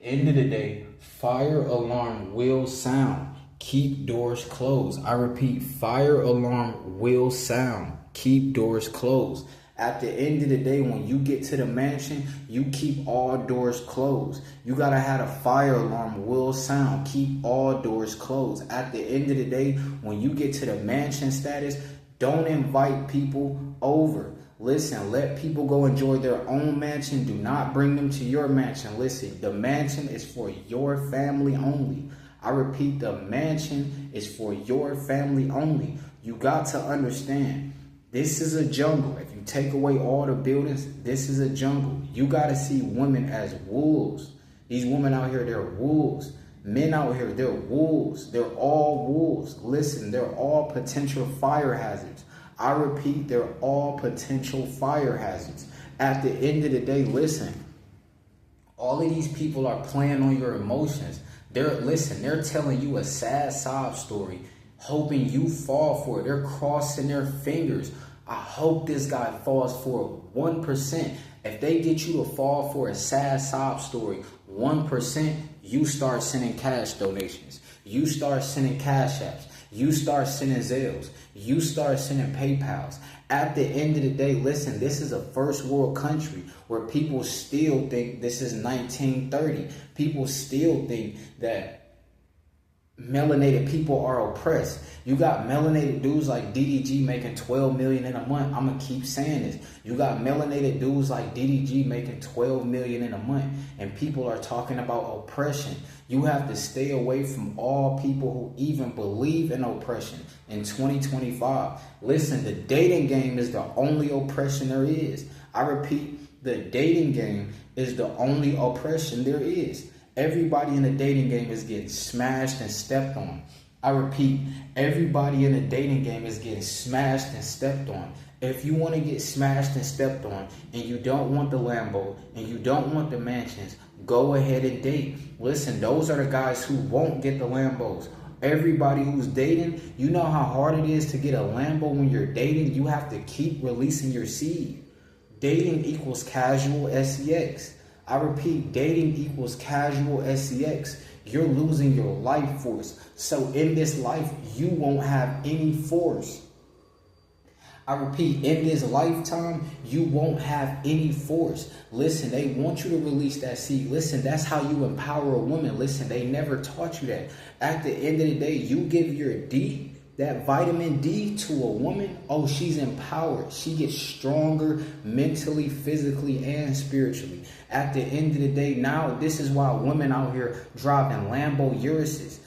end of the day, fire alarm will sound. Keep doors closed. I repeat, fire alarm will sound. Keep doors closed. At the end of the day, when you get to the mansion, you keep all doors closed. You gotta have a fire alarm will sound. Keep all doors closed. At the end of the day, when you get to the mansion status, don't invite people over. Listen, let people go enjoy their own mansion. Do not bring them to your mansion. Listen, the mansion is for your family only. I repeat, the mansion is for your family only. You got to understand, this is a jungle. If you take away all the buildings, this is a jungle. You got to see women as wolves. These women out here, they're wolves. Men out here, they're wolves. They're all wolves. Listen, they're all potential fire hazards. I repeat, they're all potential fire hazards. At the end of the day, listen, all of these people are playing on your emotions. They're telling you a sad sob story, hoping you fall for it. They're crossing their fingers. I hope this guy falls for 1%. If they get you to fall for a sad sob story, 1%, you start sending cash donations. You start sending cash apps. You start sending Zelles. You start sending PayPals. At the end of the day, listen, this is a first world country where people still think this is 1930. People still think that melanated people are oppressed. You got melanated dudes like DDG making 12 million in a month. I'm gonna keep saying this. You got melanated dudes like DDG making 12 million in a month, and people are talking about oppression. You have to stay away from all people who even believe in oppression in 2025. Listen, the dating game is the only oppression there is. I repeat, the dating game is the only oppression there is. Everybody in the dating game is getting smashed and stepped on. I repeat, everybody in the dating game is getting smashed and stepped on. If you want to get smashed and stepped on and you don't want the Lambo and you don't want the mansions, go ahead and date. Listen, those are the guys who won't get the Lambos. Everybody who's dating, you know how hard it is to get a Lambo when you're dating. You have to keep releasing your seed. Dating equals casual sex. I repeat, dating equals casual sex. You're losing your life force. So in this life, you won't have any force. I repeat, in this lifetime, you won't have any force. Listen, they want you to release that seed. Listen, that's how you empower a woman. Listen, they never taught you that. At the end of the day, you give your D, that vitamin D, to a woman, oh, she's empowered. She gets stronger mentally, physically, and spiritually. At the end of the day, now, this is why women out here driving Lambo Uruses.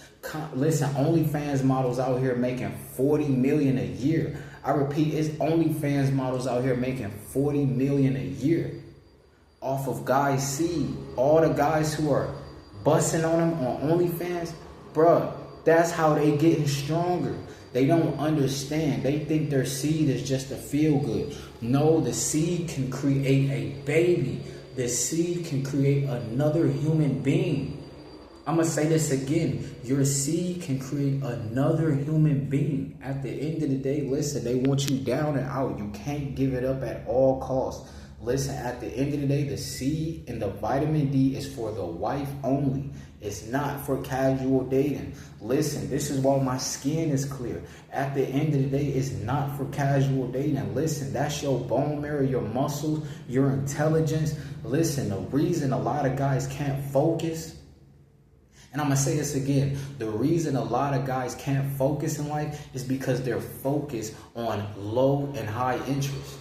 Listen, OnlyFans models out here making 40 million a year. I repeat, it's OnlyFans models out here making 40 million a year off of guys' seed. All the guys who are busting on them on OnlyFans, bruh, that's how they getting stronger. They don't understand. They think their seed is just a feel good. No, the seed can create a baby. The seed can create another human being. I'm going to say this again. Your seed can create another human being. At the end of the day, listen, they want you down and out. You can't give it up at all costs. Listen, at the end of the day, the seed and the vitamin D is for the wife only. It's not for casual dating. Listen, this is why my skin is clear. At the end of the day, it's not for casual dating. Listen, that's your bone marrow, your muscles, your intelligence. Listen, the reason a lot of guys can't focus, and I'm going to say this again, the reason a lot of guys can't focus in life is because they're focused on low and high interest.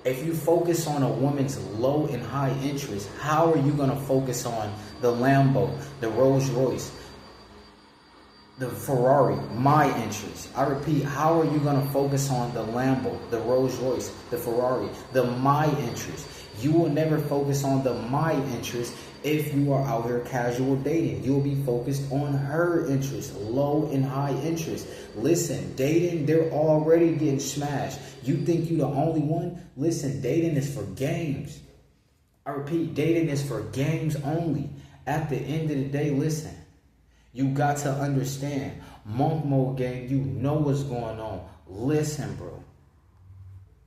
If you focus on a woman's low and high interest, how are you going to focus on the Lambo, the Rolls Royce, the Ferrari, my interest? I repeat, how are you going to focus on the Lambo, the Rolls Royce, the Ferrari, the my interest? You will never focus on the my interest if you are out here casual dating. You'll be focused on her interest, low and high interest. Listen, dating, they're already getting smashed. You think you the only one? Listen, dating is for games. I repeat, dating is for games only. At the end of the day, listen, you got to understand, Monk Mode gang, you know what's going on. Listen, bro.